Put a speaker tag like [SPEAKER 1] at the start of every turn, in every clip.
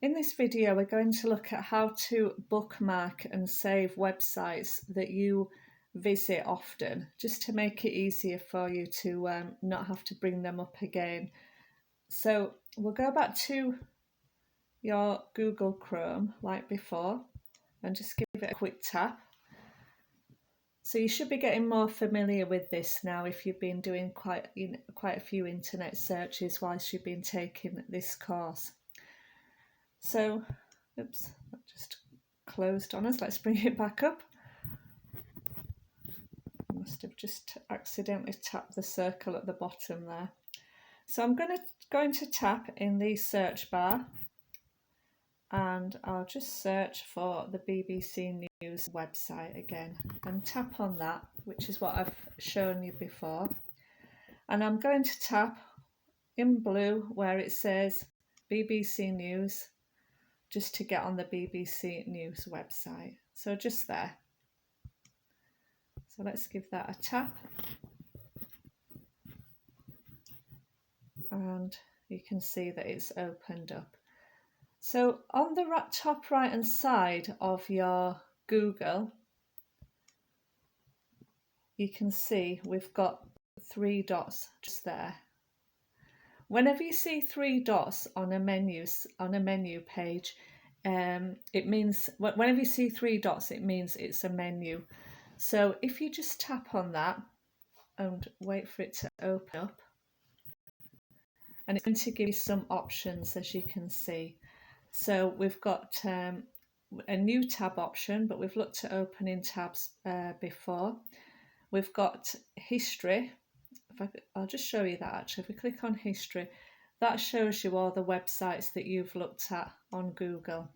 [SPEAKER 1] In this video, we're going to look at how to bookmark and save websites that you visit often, just to make it easier for you to not have to bring them up again. So we'll go back to your Google Chrome like before and just give it a quick tap. So you should be getting more familiar with this now if you've been doing quite a few internet searches whilst you've been taking this course. So, oops, that just closed on us. Let's bring it back up. I must have just accidentally tapped the circle at the bottom there. So I'm going to tap in the search bar and I'll just search for the BBC News website again and tap on that, which is what I've shown you before. And I'm going to tap in blue where it says BBC News, just to get on the BBC News website. So just there. So let's give that a tap. And you can see that it's opened up. So on the top right hand side of your Google, you can see we've got 3 dots just there. Whenever you see 3 dots on a menu page, it means whenever you see 3 dots, it means it's a menu. So if you just tap on that and wait for it to open up, and it's going to give you some options, as you can see. So we've got a new tab option, but we've looked at opening tabs before. We've got history. I'll just show you that actually. If we click on history, that shows you all the websites that you've looked at on Google.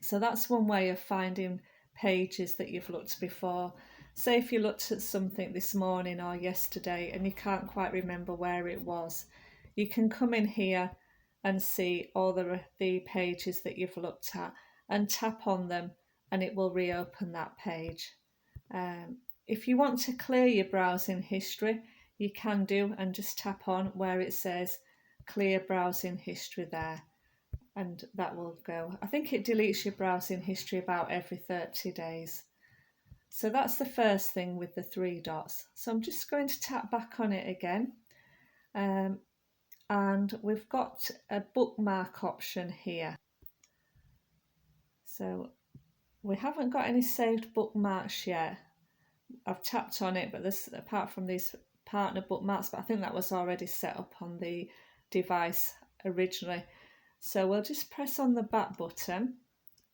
[SPEAKER 1] So that's one way of finding pages that you've looked before. Say if you looked at something this morning or yesterday and you can't quite remember where it was, you can come in here and see all the pages that you've looked at and tap on them and it will reopen that page. If you want to clear your browsing history, you can do, and just tap on where it says clear browsing history there, and that will go. I think it deletes your browsing history about every 30 days. So that's the first thing with the 3 dots. So I'm just going to tap back on it again. And we've got a bookmark option here. So we haven't got any saved bookmarks yet. I've tapped on it, but this, apart from these partner bookmarks, but I think that was already set up on the device originally. So we'll just press on the back button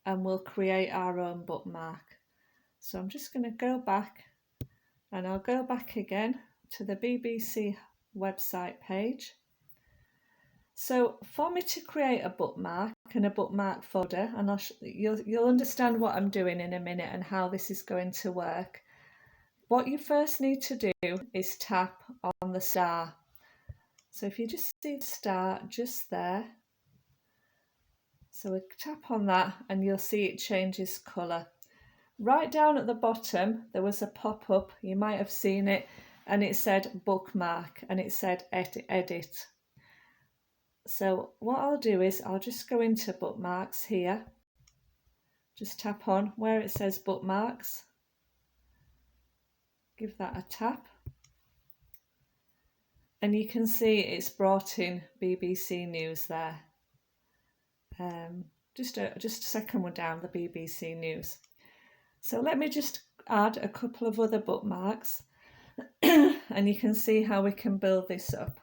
[SPEAKER 1] and we'll create our own bookmark. So I'm just going to go back, and I'll go back again to the BBC website page. So for me to create a bookmark and a bookmark folder, and you'll understand what I'm doing in a minute and how this is going to work. What you first need to do is tap on the star. So if you just see the star just there, so we tap on that and you'll see it changes colour. Right down at the bottom there was a pop-up, you might have seen it, and it said bookmark and it said edit. So what I'll do is I'll just go into bookmarks here, just tap on where it says bookmarks, give that a tap, and you can see it's brought in BBC News there. Just a second one down, the BBC News. So let me just add a couple of other bookmarks and you can see how we can build this up.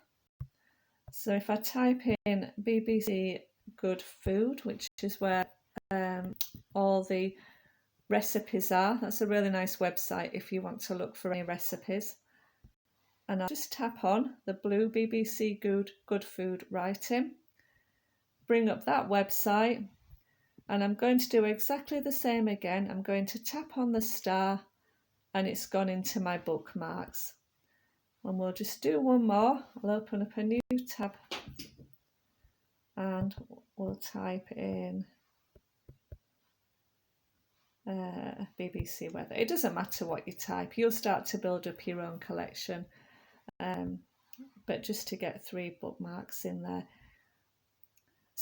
[SPEAKER 1] So if I type in BBC Good Food, which is where all the recipes are, that's a really nice website if you want to look for any recipes. And I'll just tap on the blue BBC Good Food writing, bring up that website, and I'm going to do exactly the same again. I'm going to tap on the star and it's gone into my bookmarks. And we'll just do one more. I'll open up a new tab and we'll type in BBC weather. It doesn't matter what you type, you'll start to build up your own collection, but just to get 3 bookmarks in there.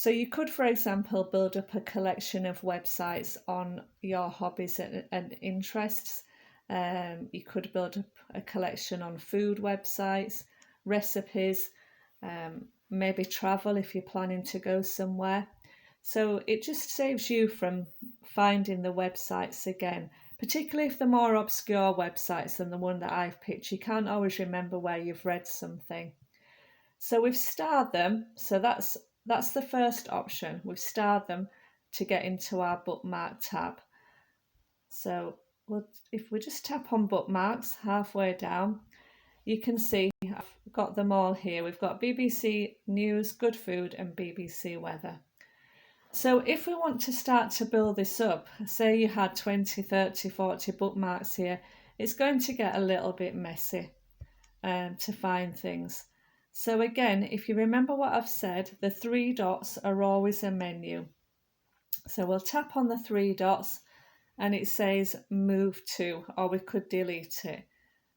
[SPEAKER 1] So you could, for example, build up a collection of websites on your hobbies and interests. You could build up a collection on food websites, recipes, maybe travel if you're planning to go somewhere. So it just saves you from finding the websites again, particularly if they're more obscure websites than the one that I've picked. You can't always remember where you've read something. So we've starred them. So that's the first option. We've starred them to get into our bookmark tab. So if we just tap on bookmarks halfway down, you can see I've got them all here. We've got BBC News, Good Food and BBC Weather. So if we want to start to build this up, say you had 20, 30, 40 bookmarks here, it's going to get a little bit messy to find things. So again, if you remember what I've said, the three dots are always a menu. So we'll tap on the three dots and it says move to, or we could delete it.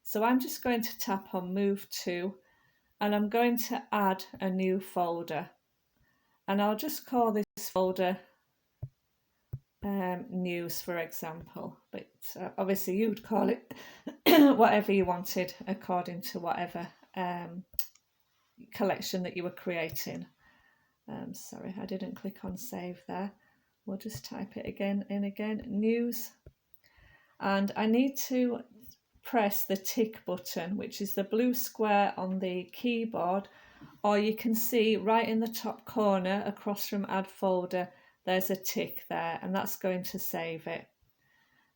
[SPEAKER 1] So I'm just going to tap on move to and I'm going to add a new folder. And I'll just call this folder news, for example. But obviously you would call it whatever you wanted according to whatever collection that you were creating. Sorry, I didn't click on save there. We'll just type it again, news. And I need to press the tick button, which is the blue square on the keyboard, or you can see right in the top corner across from add folder, there's a tick there, and that's going to save it.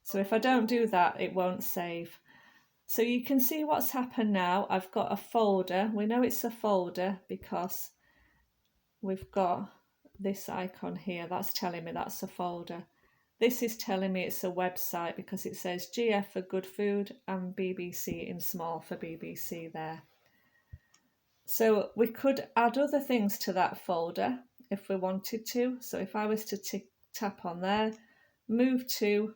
[SPEAKER 1] So if I don't do that, it won't save. So you can see what's happened now. I've got a folder. We know it's a folder because we've got this icon here. That's telling me that's a folder. This is telling me it's a website because it says GF for Good Food and BBC in small for BBC there. So we could add other things to that folder if we wanted to. So if I was to tap on there, move to,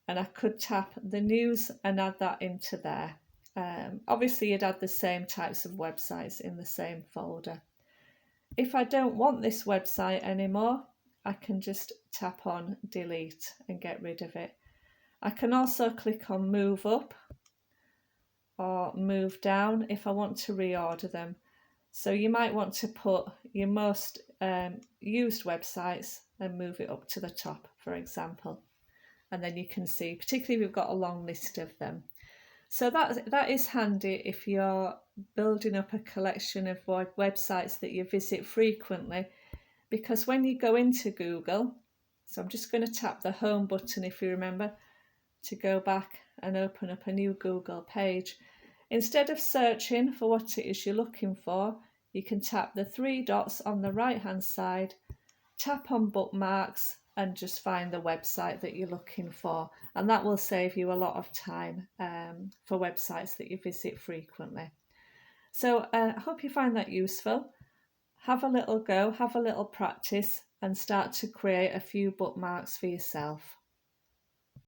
[SPEAKER 1] and I could tap the news and add that into there. Obviously you'd add the same types of websites in the same folder. If I don't want this website anymore, I can just tap on delete and get rid of it. I can also click on move up or move down if I want to reorder them. So you might want to put your most used websites and move it up to the top, for example. And then you can see, particularly if you've got a long list of them. So that is handy if you're building up a collection of websites that you visit frequently, because when you go into Google, so I'm just going to tap the home button if you remember to go back and open up a new Google page. Instead of searching for what it is you're looking for, you can tap the three dots on the right hand side, tap on bookmarks and just find the website that you're looking for, and that will save you a lot of time for websites that you visit frequently. So I hope you find that useful. Have a little go, have a little practice and start to create a few bookmarks for yourself.